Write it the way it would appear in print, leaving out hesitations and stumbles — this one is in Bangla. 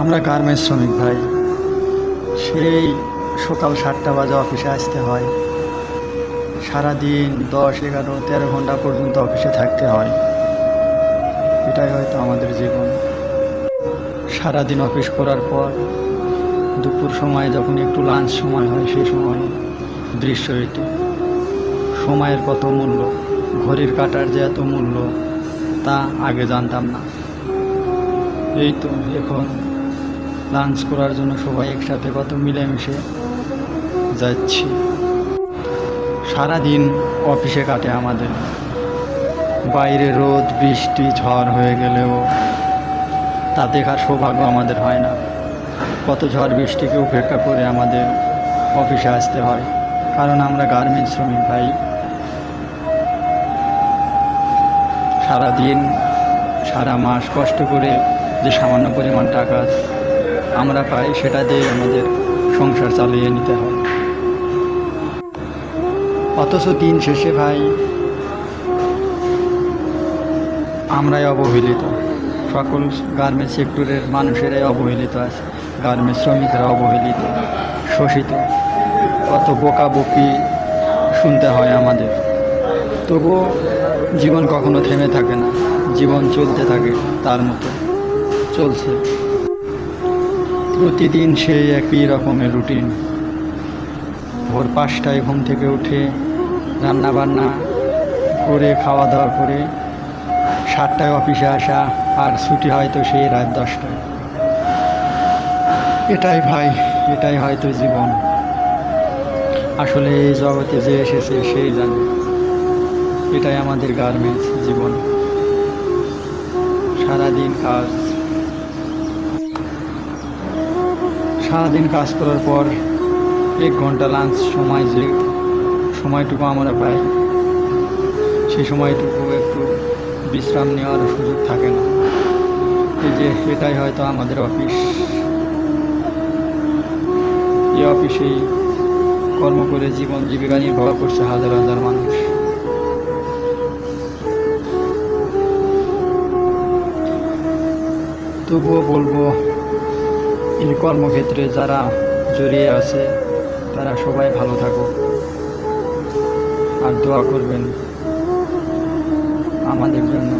আমরা গার্মেন্টস শ্রমিক ভাই। সেই সকাল 7টা বাজে অফিসে আসতে হয়, সারাদিন 10, 11, 13 ঘন্টা পর্যন্ত অফিসে থাকতে হয়। এটাই হয়তো আমাদের জীবন। সারাদিন অফিস করার পর দুপুর সময় যখন একটু লাঞ্চ সময় হয়, সেই সময় দৃশ্য এটি। সময়ের কত মূল্য, ঘড়ির কাঁটার যে এত মূল্য, তা আগে জানতাম না। এই তো এখন লাঞ্চ করার জন্য সবাই একসাথে কত মিলেমিশে যাচ্ছি। সারাদিন অফিসে কাটে আমাদের। বাইরে রোদ বৃষ্টি ঝড় হয়ে গেলেও তা দেখার সৌভাগ্য আমাদের হয় না। কত ঝড় বৃষ্টিকে উপেক্ষা করে আমাদের অফিসে আসতে হয়, কারণ আমরা গার্মেন্টস শ্রমিক ভাই। সারাদিন সারা মাস কষ্ট করে যে সামান্য পরিমাণ টাকা আমরা পাই, সেটা দিয়ে আমাদের সংসার চালিয়ে নিতে হয়। অথচ দিন শেষে ভাই আমরাই অবহেলিত। সকল গার্মেন্টস সেক্টরের মানুষেরাই অবহেলিত আছে, গার্মেন্টস শ্রমিকরা অবহেলিত, শোষিত। কত বকাবকি শুনতে হয় আমাদের, তবুও জীবন কখনো থেমে থাকে না, জীবন চলতে থাকে, তার মতো চলছে। প্রতিদিন সেই একই রকমের রুটিন। ভোর 5টায় ঘুম থেকে উঠে রান্না বান্না করে খাওয়া দাওয়া করে 7টায় অফিসে আসা, আর ছুটি হয়তো সেই রাত 10টায়। এটাই ভাই, এটাই হয়তো জীবন। আসলে এই জগতে যে এসেছে সেই জানে, এটাই আমাদের গার্মেন্টস জীবন। সারাদিন কাজ করার পর 1 ঘন্টা লাঞ্চ সময়, যে সময়টুকু আমরা পাই, সেই সময়টুকু একটু বিশ্রাম নেওয়ার সুযোগ থাকে না। এই যে এটাই হয়তো আমাদের অফিস। এই অফিসেই কর্ম করে জীবন জীবিকা নির্বাহ করছে হাজার হাজার মানুষ। তবুও বলবো, এই কর্মক্ষেত্রে যারা জড়িয়ে আছে তারা সবাই ভালো থাকুক, আর দোয়া করবেন আমাদের জন্য।